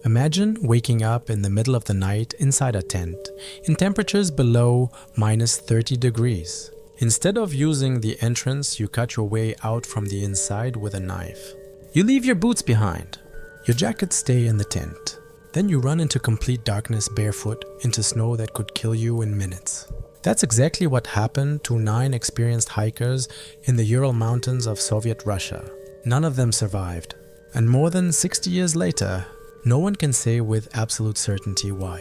Imagine waking up in the middle of the night inside a tent in temperatures below -30 degrees. Instead of using the entrance, you cut your way out from the inside with a knife. You leave your boots behind. Your jackets stay in the tent. Then you run into complete darkness barefoot into snow that could kill you in minutes. That's exactly what happened to 9 experienced hikers in the Ural Mountains of Soviet Russia. None of them survived. And more than 60 years later, no one can say with absolute certainty why.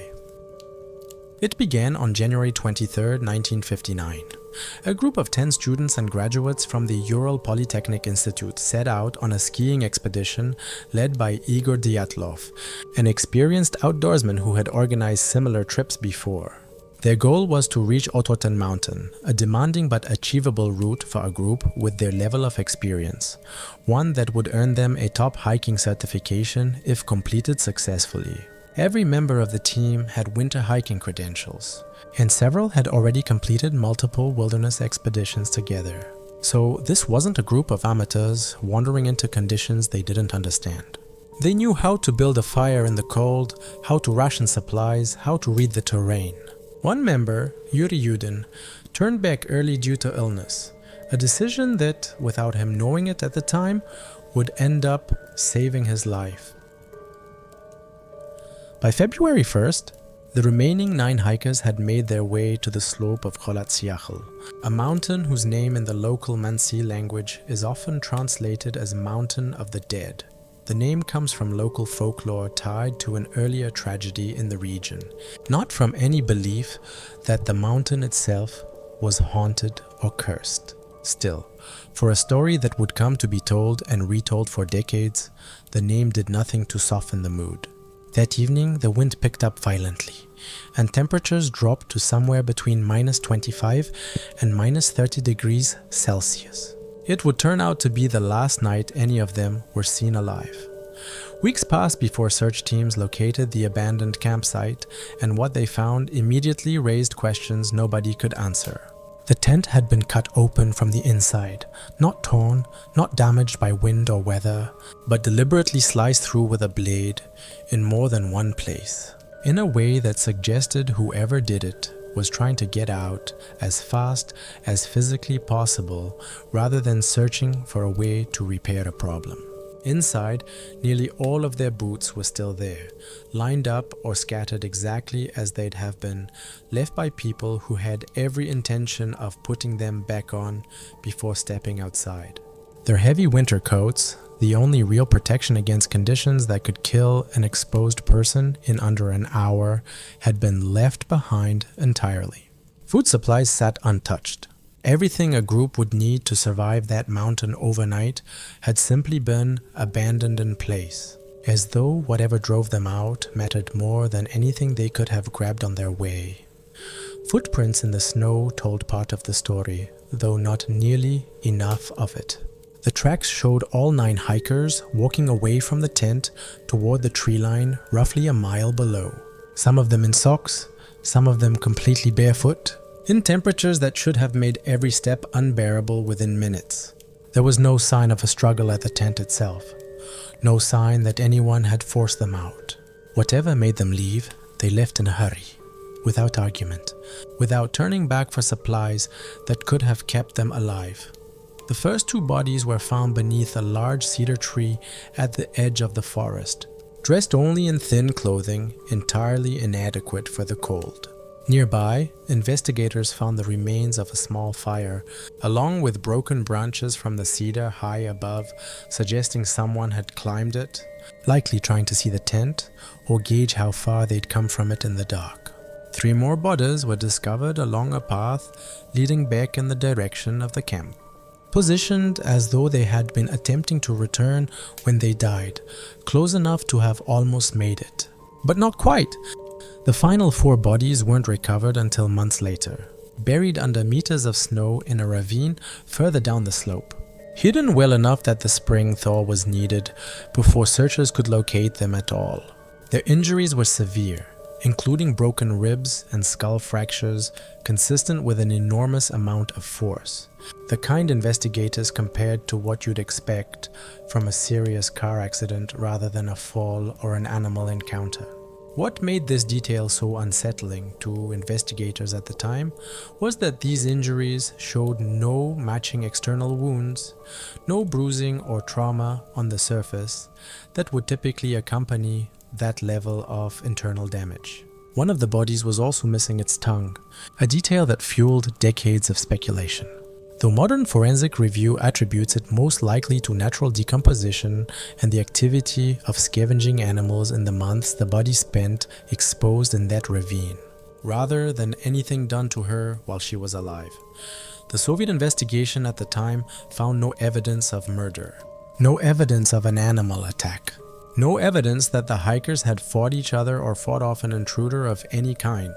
It began on January 23, 1959. A group of 10 students and graduates from the Ural Polytechnic Institute set out on a skiing expedition led by Igor Dyatlov, an experienced outdoorsman who had organized similar trips before. Their goal was to reach Ototen Mountain, a demanding but achievable route for a group with their level of experience, one that would earn them a top hiking certification if completed successfully. Every member of the team had winter hiking credentials, and several had already completed multiple wilderness expeditions together. So this wasn't a group of amateurs wandering into conditions they didn't understand. They knew how to build a fire in the cold, how to ration supplies, how to read the terrain. One member, Yuri Yudin, turned back early due to illness, a decision that, without him knowing it at the time, would end up saving his life. By February 1st, the remaining 9 hikers had made their way to the slope of Kholatsyakhl, a mountain whose name in the local Mansi language is often translated as Mountain of the Dead. The name comes from local folklore tied to an earlier tragedy in the region, not from any belief that the mountain itself was haunted or cursed. Still, for a story that would come to be told and retold for decades, the name did nothing to soften the mood. That evening, the wind picked up violently, and temperatures dropped to somewhere between -25 and -30 degrees Celsius. It would turn out to be the last night any of them were seen alive. Weeks passed before search teams located the abandoned campsite, and what they found immediately raised questions nobody could answer. The tent had been cut open from the inside, not torn, not damaged by wind or weather, but deliberately sliced through with a blade in more than one place, in a way that suggested whoever did it was trying to get out as fast as physically possible rather than searching for a way to repair a problem. Inside, nearly all of their boots were still there, lined up or scattered exactly as they'd have been, left by people who had every intention of putting them back on before stepping outside. Their heavy winter coats, the only real protection against conditions that could kill an exposed person in under an hour, had been left behind entirely. Food supplies sat untouched. Everything a group would need to survive that mountain overnight had simply been abandoned in place, as though whatever drove them out mattered more than anything they could have grabbed on their way. Footprints in the snow told part of the story, though not nearly enough of it. The tracks showed all 9 hikers walking away from the tent toward the tree line roughly a mile below. Some of them in socks, some of them completely barefoot, in temperatures that should have made every step unbearable within minutes. There was no sign of a struggle at the tent itself, no sign that anyone had forced them out. Whatever made them leave, they left in a hurry, without argument, without turning back for supplies that could have kept them alive. The first 2 bodies were found beneath a large cedar tree at the edge of the forest, dressed only in thin clothing, entirely inadequate for the cold. Nearby, investigators found the remains of a small fire, along with broken branches from the cedar high above, suggesting someone had climbed it, likely trying to see the tent or gauge how far they'd come from it in the dark. 3 more bodies were discovered along a path leading back in the direction of the camp, positioned as though they had been attempting to return when they died, close enough to have almost made it. But not quite. The final 4 bodies weren't recovered until months later, buried under meters of snow in a ravine further down the slope, hidden well enough that the spring thaw was needed before searchers could locate them at all. Their injuries were severe, including broken ribs and skull fractures consistent with an enormous amount of force, the kind investigators compared to what you'd expect from a serious car accident rather than a fall or an animal encounter. What made this detail so unsettling to investigators at the time was that these injuries showed no matching external wounds, no bruising or trauma on the surface that would typically accompany that level of internal damage. One of the bodies was also missing its tongue, a detail that fueled decades of speculation. Though modern forensic review attributes it most likely to natural decomposition and the activity of scavenging animals in the months the body spent exposed in that ravine, rather than anything done to her while she was alive. The Soviet investigation at the time found no evidence of murder, no evidence of an animal attack, no evidence that the hikers had fought each other or fought off an intruder of any kind.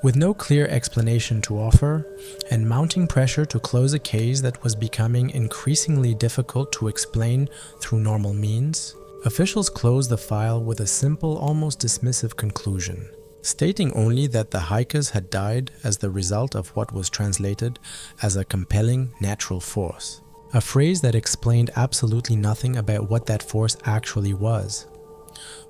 With no clear explanation to offer, and mounting pressure to close a case that was becoming increasingly difficult to explain through normal means, officials closed the file with a simple, almost dismissive conclusion, stating only that the hikers had died as the result of what was translated as a compelling natural force, a phrase that explained absolutely nothing about what that force actually was.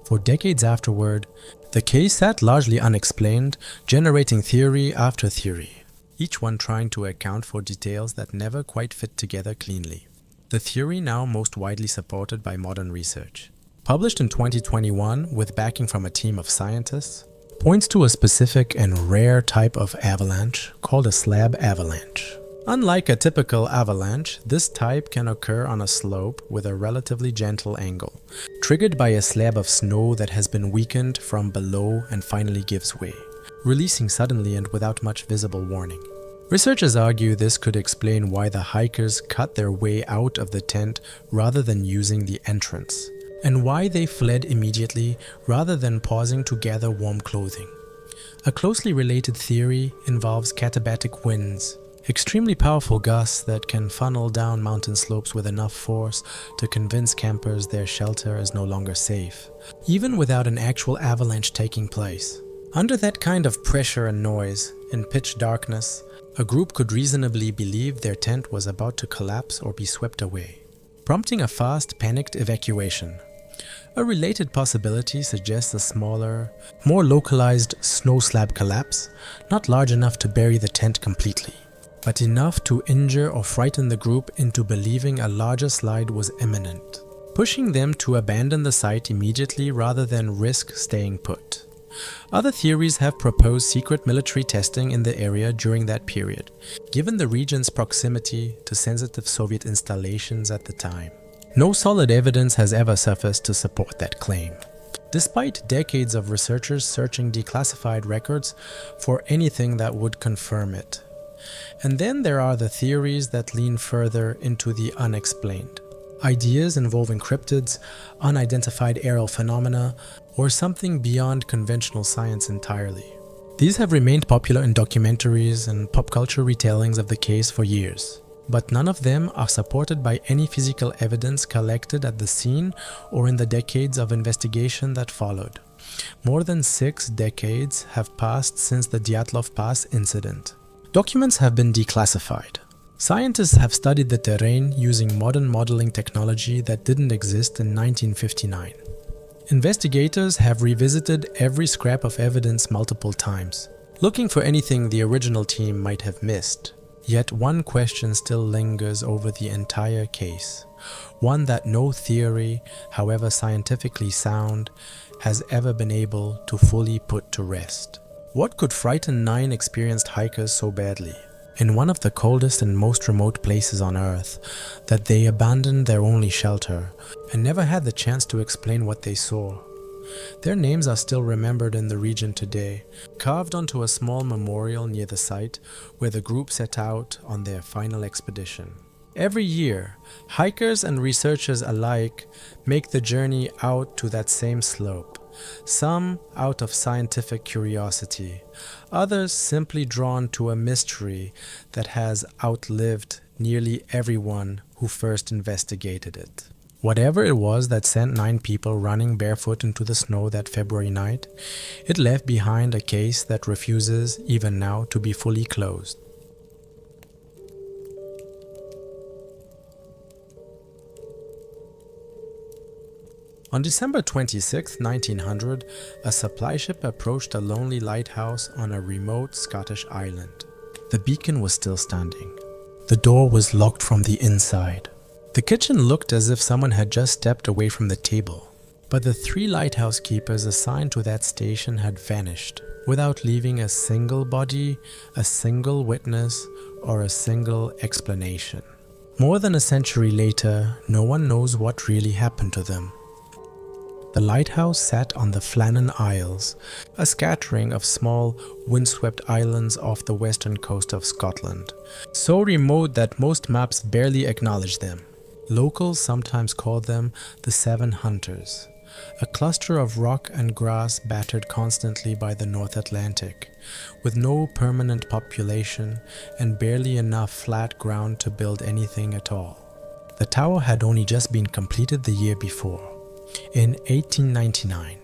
For decades afterward, the case sat largely unexplained, generating theory after theory, each one trying to account for details that never quite fit together cleanly. The theory now most widely supported by modern research, published in 2021 with backing from a team of scientists, points to a specific and rare type of avalanche called a slab avalanche. Unlike a typical avalanche, this type can occur on a slope with a relatively gentle angle, triggered by a slab of snow that has been weakened from below and finally gives way, releasing suddenly and without much visible warning. Researchers argue this could explain why the hikers cut their way out of the tent rather than using the entrance, and why they fled immediately rather than pausing to gather warm clothing. A closely related theory involves katabatic winds, extremely powerful gusts that can funnel down mountain slopes with enough force to convince campers their shelter is no longer safe, even without an actual avalanche taking place. Under that kind of pressure and noise, in pitch darkness, a group could reasonably believe their tent was about to collapse or be swept away, prompting a fast, panicked evacuation. A related possibility suggests a smaller, more localized snow slab collapse, not large enough to bury the tent completely, but enough to injure or frighten the group into believing a larger slide was imminent, pushing them to abandon the site immediately rather than risk staying put. Other theories have proposed secret military testing in the area during that period, given the region's proximity to sensitive Soviet installations at the time. No solid evidence has ever surfaced to support that claim, despite decades of researchers searching declassified records for anything that would confirm it. And then there are the theories that lean further into the unexplained. Ideas involving cryptids, unidentified aerial phenomena, or something beyond conventional science entirely. These have remained popular in documentaries and pop culture retellings of the case for years, but none of them are supported by any physical evidence collected at the scene or in the decades of investigation that followed. More than 6 decades have passed since the Dyatlov Pass incident. Documents have been declassified. Scientists have studied the terrain using modern modeling technology that didn't exist in 1959. Investigators have revisited every scrap of evidence multiple times, looking for anything the original team might have missed. Yet one question still lingers over the entire case, one that no theory, however scientifically sound, has ever been able to fully put to rest. What could frighten 9 experienced hikers so badly, in one of the coldest and most remote places on Earth, that they abandoned their only shelter and never had the chance to explain what they saw? Their names are still remembered in the region today, carved onto a small memorial near the site where the group set out on their final expedition. Every year, hikers and researchers alike make the journey out to that same slope. Some out of scientific curiosity, others simply drawn to a mystery that has outlived nearly everyone who first investigated it. Whatever it was that sent 9 people running barefoot into the snow that February night, it left behind a case that refuses, even now, to be fully closed. On December 26, 1900, a supply ship approached a lonely lighthouse on a remote Scottish island. The beacon was still standing. The door was locked from the inside. The kitchen looked as if someone had just stepped away from the table. But the 3 lighthouse keepers assigned to that station had vanished, without leaving a single body, a single witness, or a single explanation. More than a century later, no one knows what really happened to them. The lighthouse sat on the Flannan Isles, a scattering of small, windswept islands off the western coast of Scotland, so remote that most maps barely acknowledge them. Locals sometimes call them the Seven Hunters, a cluster of rock and grass battered constantly by the North Atlantic, with no permanent population and barely enough flat ground to build anything at all. The tower had only just been completed the year before, in 1899,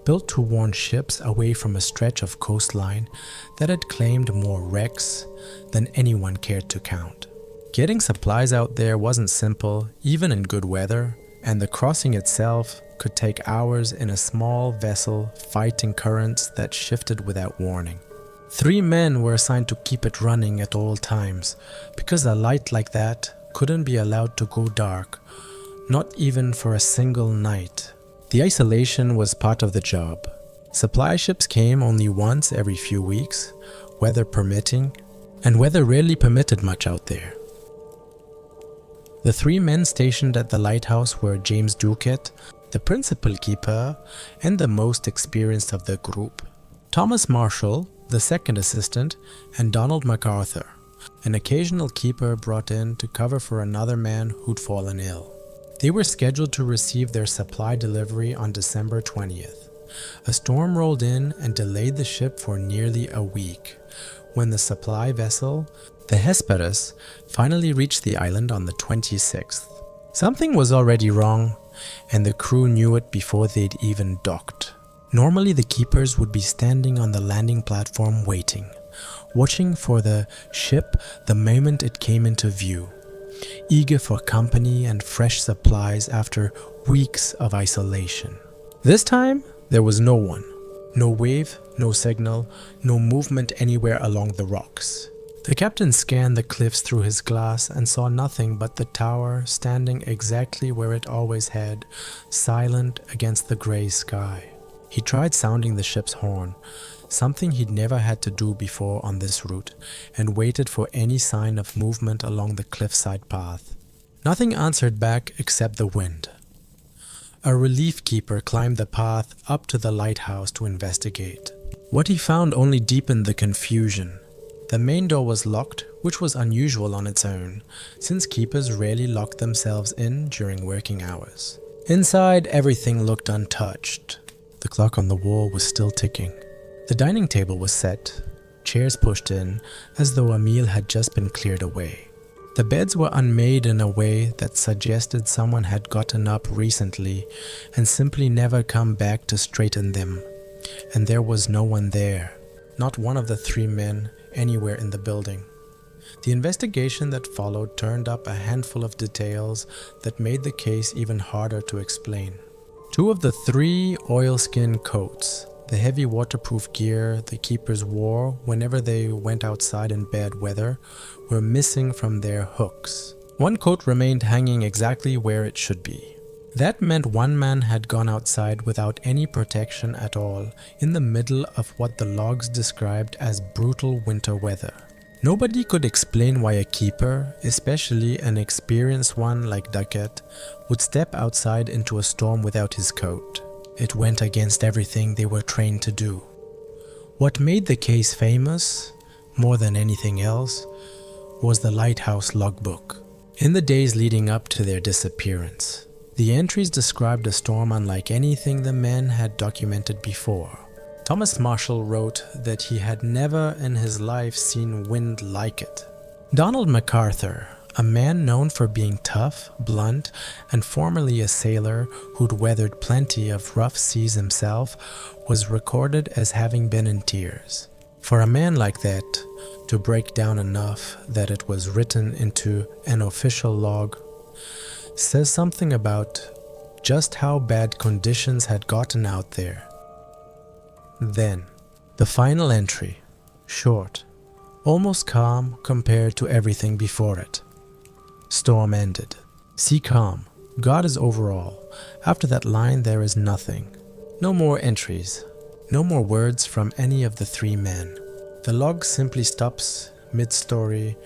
built to warn ships away from a stretch of coastline that had claimed more wrecks than anyone cared to count. Getting supplies out there wasn't simple, even in good weather, and the crossing itself could take hours in a small vessel fighting currents that shifted without warning. 3 men were assigned to keep it running at all times, because a light like that couldn't be allowed to go dark, not even for a single night. The isolation was part of the job. Supply ships came only once every few weeks, weather permitting, and weather rarely permitted much out there. The 3 men stationed at the lighthouse were James Duquette, the principal keeper, and the most experienced of the group, Thomas Marshall, the second assistant, and Donald MacArthur, an occasional keeper brought in to cover for another man who'd fallen ill. They were scheduled to receive their supply delivery on December 20th. A storm rolled in and delayed the ship for nearly a week, when the supply vessel, the Hesperus, finally reached the island on the 26th. Something was already wrong, and the crew knew it before they'd even docked. Normally the keepers would be standing on the landing platform waiting, watching for the ship the moment it came into view, eager for company and fresh supplies after weeks of isolation. This time, there was no one. No wave, no signal, no movement anywhere along the rocks. The captain scanned the cliffs through his glass and saw nothing but the tower standing exactly where it always had, silent against the grey sky. He tried sounding the ship's horn, something he'd never had to do before on this route, and waited for any sign of movement along the cliffside path. Nothing answered back except the wind. A relief keeper climbed the path up to the lighthouse to investigate. What he found only deepened the confusion. The main door was locked, which was unusual on its own, since keepers rarely locked themselves in during working hours. Inside, everything looked untouched. The clock on the wall was still ticking. The dining table was set, chairs pushed in, as though a meal had just been cleared away. The beds were unmade in a way that suggested someone had gotten up recently and simply never come back to straighten them. And there was no one there, not one of the 3 men anywhere in the building. The investigation that followed turned up a handful of details that made the case even harder to explain. 2 of the 3 oilskin coats, the heavy waterproof gear the keepers wore whenever they went outside in bad weather, were missing from their hooks. 1 coat remained hanging exactly where it should be. That meant 1 man had gone outside without any protection at all, in the middle of what the logs described as brutal winter weather. Nobody could explain why a keeper, especially an experienced one like Duquette, would step outside into a storm without his coat. It went against everything they were trained to do. What made the case famous, more than anything else, was the Lighthouse logbook. In the days leading up to their disappearance, the entries described a storm unlike anything the men had documented before. Thomas Marshall wrote that he had never in his life seen wind like it. Donald MacArthur, A man known for being tough, blunt, and formerly a sailor who'd weathered plenty of rough seas himself, was recorded as having been in tears. For a man like that to break down enough that it was written into an official log says something about just how bad conditions had gotten out there. Then, the final entry, short, almost calm compared to everything before it. Storm ended. Sea calm. God is over all. After that line there is nothing. No more entries. No more words from any of the three men. The log simply stops mid-story,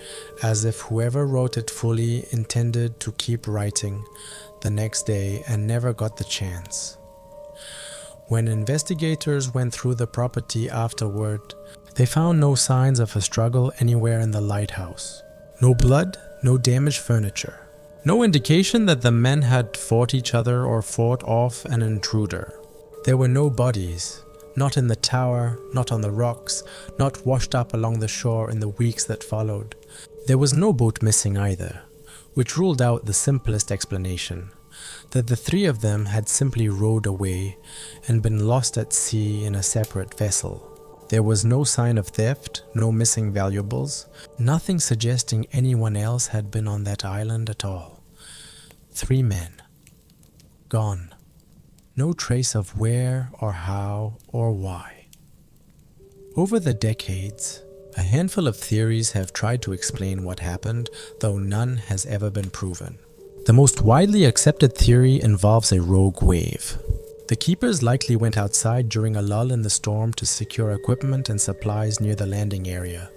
as if whoever wrote it fully intended to keep writing the next day and never got the chance. When investigators went through the property afterward, they found no signs of a struggle anywhere in the lighthouse. No blood, no damaged furniture. No indication that the men had fought each other or fought off an intruder. There were no bodies, not in the tower, not on the rocks, not washed up along the shore in the weeks that followed. There was no boat missing either, which ruled out the simplest explanation, that the three of them had simply rowed away and been lost at sea in a separate vessel. There was no sign of theft, no missing valuables, nothing suggesting anyone else had been on that island at all. 3 men. Gone. No trace of where or how or why. Over the decades, a handful of theories have tried to explain what happened, though none has ever been proven. The most widely accepted theory involves a rogue wave. The keepers likely went outside during a lull in the storm to secure equipment and supplies near the landing area,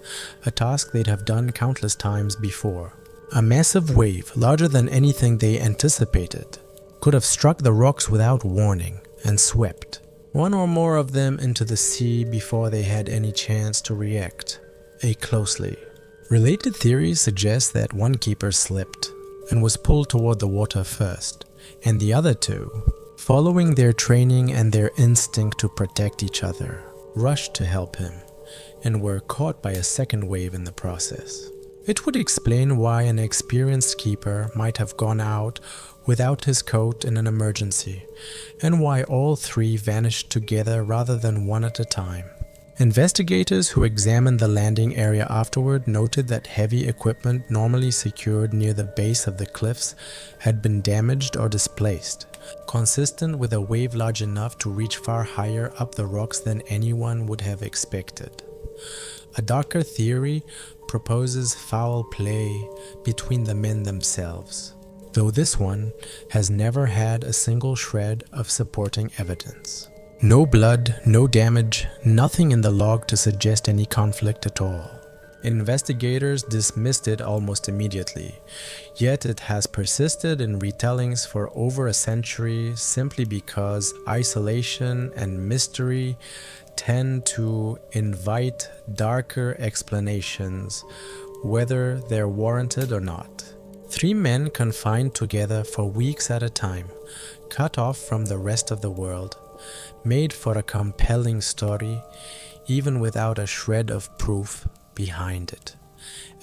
a task they'd have done countless times before. A massive wave, larger than anything they anticipated, could have struck the rocks without warning and swept one or more of them into the sea before they had any chance to react. A closely related theory suggests that one keeper slipped and was pulled toward the water first, and the other two, following their training and their instinct to protect each other, rushed to help him and were caught by a second wave in the process. It would explain why an experienced keeper might have gone out without his coat in an emergency, and why all 3 vanished together rather than one at a time. Investigators who examined the landing area afterward noted that heavy equipment normally secured near the base of the cliffs had been damaged or displaced, consistent with a wave large enough to reach far higher up the rocks than anyone would have expected. A darker theory proposes foul play between the men themselves, though this one has never had a single shred of supporting evidence. No blood, no damage, nothing in the log to suggest any conflict at all. Investigators dismissed it almost immediately, yet it has persisted in retellings for over a century simply because isolation and mystery tend to invite darker explanations, whether they're warranted or not. 3 men confined together for weeks at a time, cut off from the rest of the world, made for a compelling story, even without a shred of proof behind it.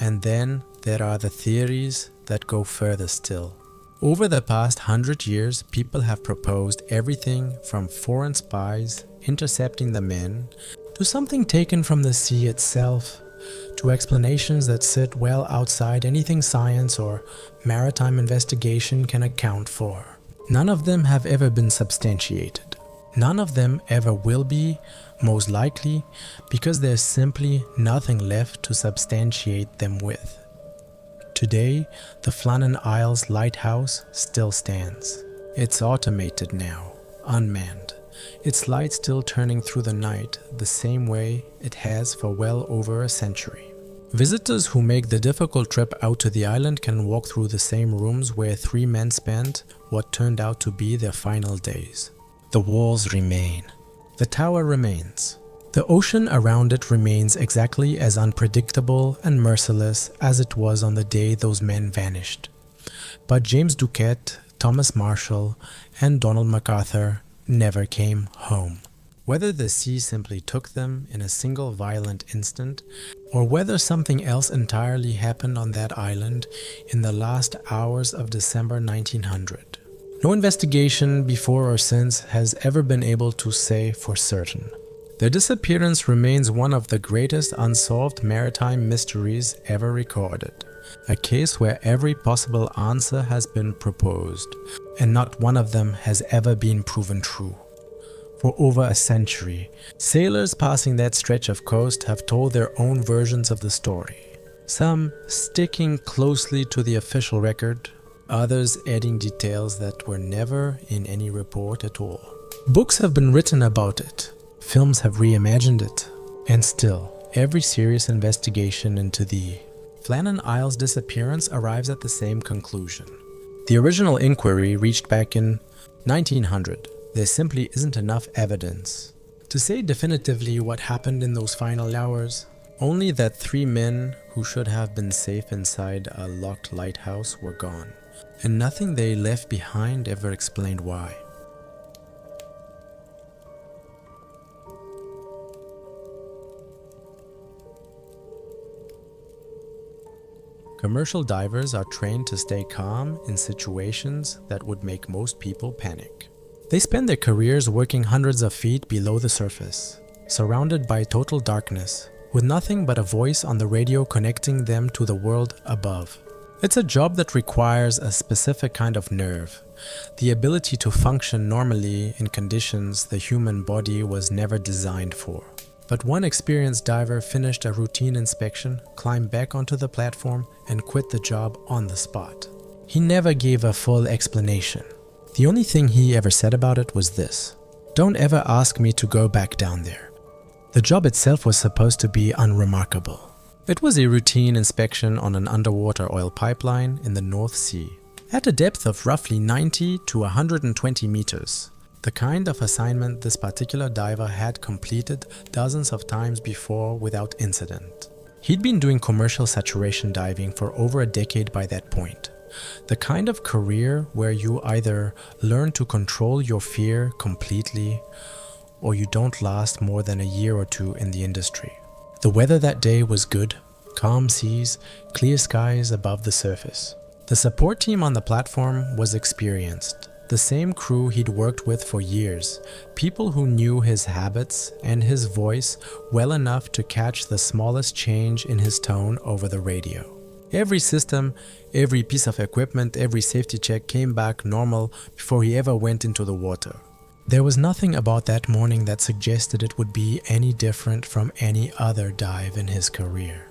And then there are the theories that go further still. Over the past 100 years, people have proposed everything from foreign spies intercepting the men, to something taken from the sea itself, to explanations that sit well outside anything science or maritime investigation can account for. None of them have ever been substantiated. None of them ever will be, most likely, because there's simply nothing left to substantiate them with. Today, the Flannan Isles Lighthouse still stands. It's automated now, unmanned. Its light still turning through the night the same way it has for well over a century. Visitors who make the difficult trip out to the island can walk through the same rooms where 3 men spent what turned out to be their final days. The walls remain. The tower remains. The ocean around it remains exactly as unpredictable and merciless as it was on the day those men vanished. But James Duquette, Thomas Marshall, and Donald MacArthur never came home. Whether the sea simply took them in a single violent instant, or whether something else entirely happened on that island in the last hours of December 1900. No investigation before or since has ever been able to say for certain. Their disappearance remains one of the greatest unsolved maritime mysteries ever recorded. A case where every possible answer has been proposed, and not one of them has ever been proven true. For over a century, sailors passing that stretch of coast have told their own versions of the story. Some sticking closely to the official record, others adding details that were never in any report at all. Books have been written about it, films have reimagined it, and still, every serious investigation into the Flannan Isles disappearance arrives at the same conclusion. The original inquiry reached back in 1900. There simply isn't enough evidence to say definitively what happened in those final hours. Only that 3 men who should have been safe inside a locked lighthouse were gone, and nothing they left behind ever explained why. Commercial divers are trained to stay calm in situations that would make most people panic. They spend their careers working hundreds of feet below the surface, surrounded by total darkness, with nothing but a voice on the radio connecting them to the world above. It's a job that requires a specific kind of nerve, the ability to function normally in conditions the human body was never designed for. But one experienced diver finished a routine inspection, climbed back onto the platform, and quit the job on the spot. He never gave a full explanation. The only thing he ever said about it was this: "Don't ever ask me to go back down there." The job itself was supposed to be unremarkable. It was a routine inspection on an underwater oil pipeline in the North Sea, at a depth of roughly 90 to 120 meters. The kind of assignment this particular diver had completed dozens of times before without incident. He'd been doing commercial saturation diving for over a decade by that point. The kind of career where you either learn to control your fear completely or you don't last more than a year or two in the industry. The weather that day was good, calm seas, clear skies above the surface. The support team on the platform was experienced. The same crew he'd worked with for years, people who knew his habits and his voice well enough to catch the smallest change in his tone over the radio. Every system, every piece of equipment, every safety check came back normal before he ever went into the water. There was nothing about that morning that suggested it would be any different from any other dive in his career.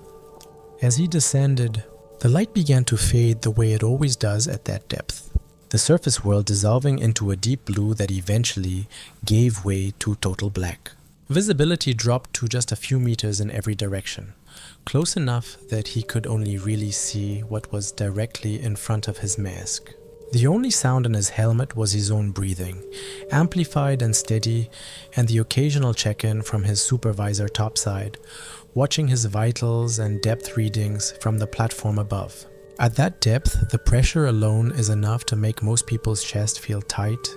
As he descended, the light began to fade the way it always does at that depth, the surface world dissolving into a deep blue that eventually gave way to total black. Visibility dropped to just a few meters in every direction, close enough that he could only really see what was directly in front of his mask. The only sound in his helmet was his own breathing, amplified and steady, and the occasional check-in from his supervisor topside, watching his vitals and depth readings from the platform above. At that depth, the pressure alone is enough to make most people's chest feel tight,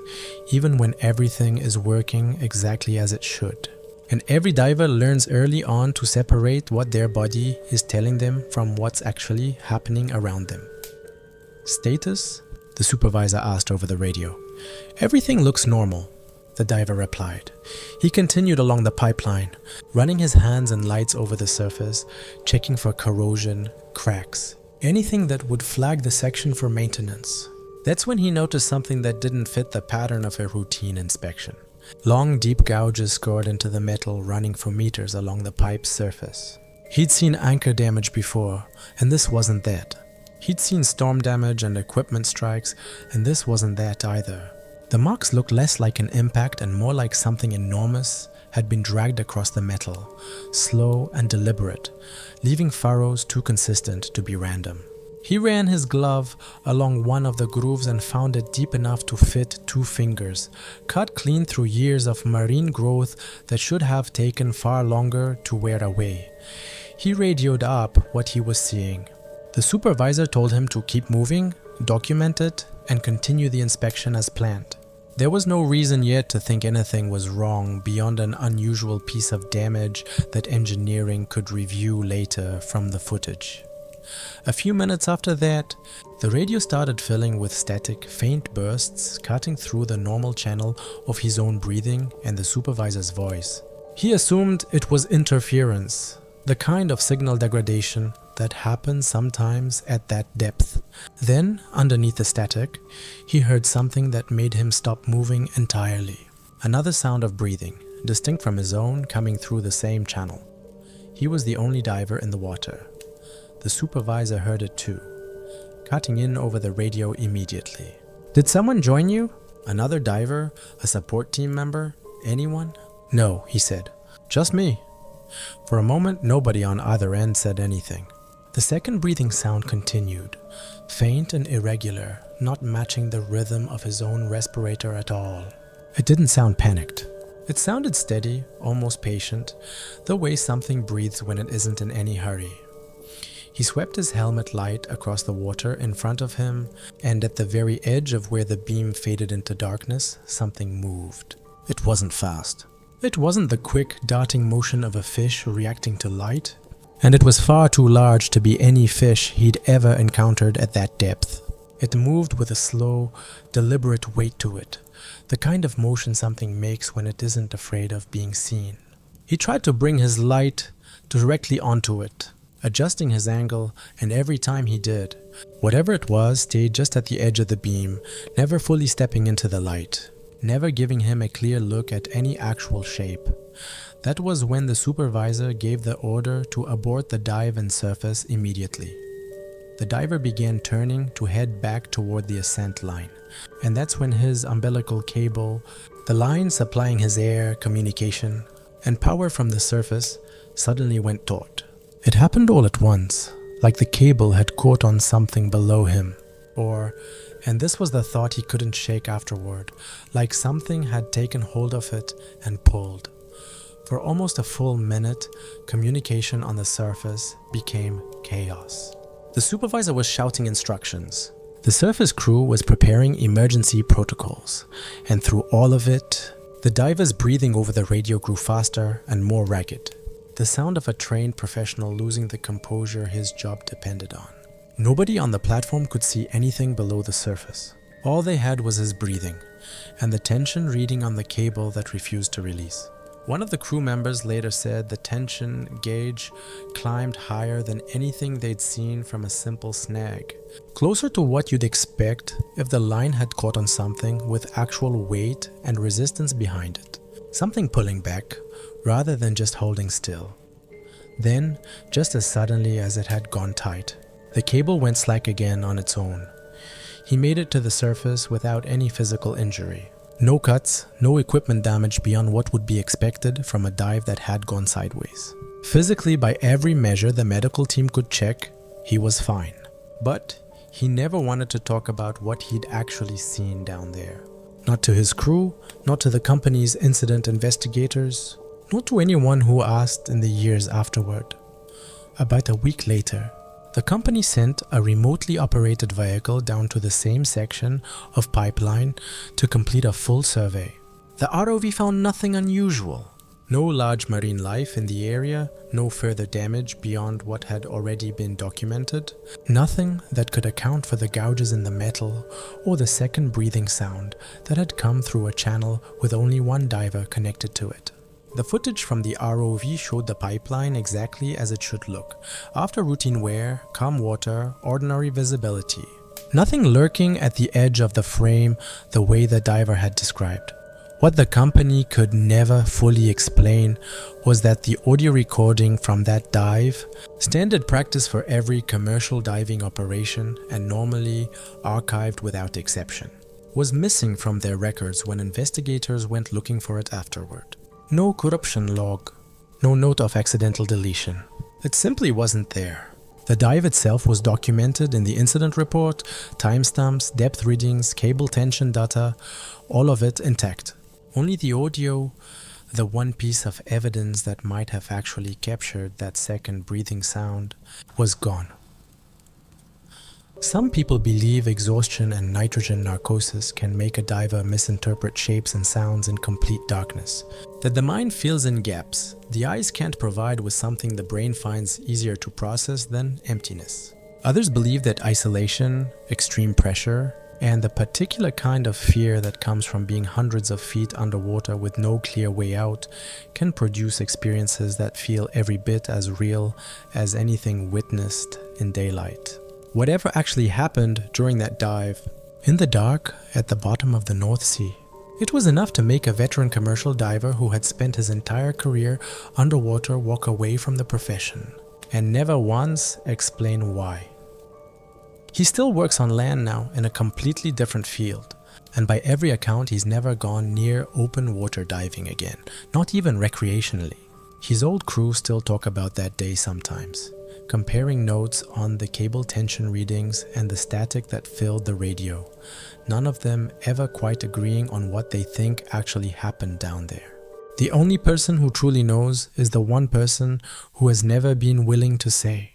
even when everything is working exactly as it should. And every diver learns early on to separate what their body is telling them from what's actually happening around them. "Status?" the supervisor asked over the radio. "Everything looks normal," the diver replied. He continued along the pipeline, running his hands and lights over the surface, checking for corrosion, cracks, anything that would flag the section for maintenance. That's when he noticed something that didn't fit the pattern of a routine inspection. Long, deep gouges scored into the metal running for meters along the pipe's surface. He'd seen anchor damage before, and this wasn't that. He'd seen storm damage and equipment strikes, and this wasn't that either. The marks looked less like an impact and more like something enormous had been dragged across the metal, slow and deliberate, leaving furrows too consistent to be random. He ran his glove along one of the grooves and found it deep enough to fit 2 fingers, cut clean through years of marine growth that should have taken far longer to wear away. He radioed up what he was seeing. The supervisor told him to keep moving, document it, and continue the inspection as planned. There was no reason yet to think anything was wrong beyond an unusual piece of damage that engineering could review later from the footage. A few minutes after that, the radio started filling with static, faint bursts cutting through the normal channel of his own breathing and the supervisor's voice. He assumed it was interference, the kind of signal degradation that happens sometimes at that depth. Then, underneath the static, he heard something that made him stop moving entirely. Another sound of breathing, distinct from his own, coming through the same channel. He was the only diver in the water. The supervisor heard it too, cutting in over the radio immediately. "Did someone join you? Another diver? A support team member? Anyone?" "No," he said. "Just me." For a moment, nobody on either end said anything. The second breathing sound continued, faint and irregular, not matching the rhythm of his own respirator at all. It didn't sound panicked. It sounded steady, almost patient, the way something breathes when it isn't in any hurry. He swept his helmet light across the water in front of him, and at the very edge of where the beam faded into darkness, something moved. It wasn't fast. It wasn't the quick, darting motion of a fish reacting to light, and it was far too large to be any fish he'd ever encountered at that depth. It moved with a slow, deliberate weight to it, the kind of motion something makes when it isn't afraid of being seen. He tried to bring his light directly onto it, adjusting his angle, and every time he did, whatever it was stayed just at the edge of the beam, never fully stepping into the light, never giving him a clear look at any actual shape. That was when the supervisor gave the order to abort the dive and surface immediately. The diver began turning to head back toward the ascent line, and that's when his umbilical cable, the line supplying his air, communication, and power from the surface, suddenly went taut. It happened all at once, like the cable had caught on something below him, or, and this was the thought he couldn't shake afterward, like something had taken hold of it and pulled. For almost a full minute, communication on the surface became chaos. The supervisor was shouting instructions. The surface crew was preparing emergency protocols, and through all of it, the diver's breathing over the radio grew faster and more ragged. The sound of a trained professional losing the composure his job depended on. Nobody on the platform could see anything below the surface. All they had was his breathing, and the tension reading on the cable that refused to release. One of the crew members later said the tension gauge climbed higher than anything they'd seen from a simple snag, closer to what you'd expect if the line had caught on something with actual weight and resistance behind it, something pulling back rather than just holding still. Then, just as suddenly as it had gone tight, the cable went slack again on its own. He made it to the surface without any physical injury. No cuts, no equipment damage beyond what would be expected from a dive that had gone sideways. Physically, by every measure the medical team could check, he was fine. But he never wanted to talk about what he'd actually seen down there. Not to his crew, not to the company's incident investigators, not to anyone who asked in the years afterward. About a week later, the company sent a remotely operated vehicle down to the same section of pipeline to complete a full survey. The ROV found nothing unusual. No large marine life in the area, no further damage beyond what had already been documented, nothing that could account for the gouges in the metal or the second breathing sound that had come through a channel with only one diver connected to it. The footage from the ROV showed the pipeline exactly as it should look, after routine wear, calm water, ordinary visibility. Nothing lurking at the edge of the frame the way the diver had described. What the company could never fully explain was that the audio recording from that dive, standard practice for every commercial diving operation and normally archived without exception, was missing from their records when investigators went looking for it afterward. No corruption log, no note of accidental deletion. It simply wasn't there. The dive itself was documented in the incident report, timestamps, depth readings, cable tension data, all of it intact. Only the audio, the one piece of evidence that might have actually captured that second breathing sound, was gone. Some people believe exhaustion and nitrogen narcosis can make a diver misinterpret shapes and sounds in complete darkness. That the mind fills in gaps the eyes can't provide with something the brain finds easier to process than emptiness. Others believe that isolation, extreme pressure, and the particular kind of fear that comes from being hundreds of feet underwater with no clear way out can produce experiences that feel every bit as real as anything witnessed in daylight. Whatever actually happened during that dive, in the dark at the bottom of the North Sea, it was enough to make a veteran commercial diver who had spent his entire career underwater walk away from the profession and never once explain why. He still works on land now in a completely different field, and by every account he's never gone near open water diving again, not even recreationally. His old crew still talk about that day sometimes, comparing notes on the cable tension readings and the static that filled the radio, none of them ever quite agreeing on what they think actually happened down there. The only person who truly knows is the one person who has never been willing to say.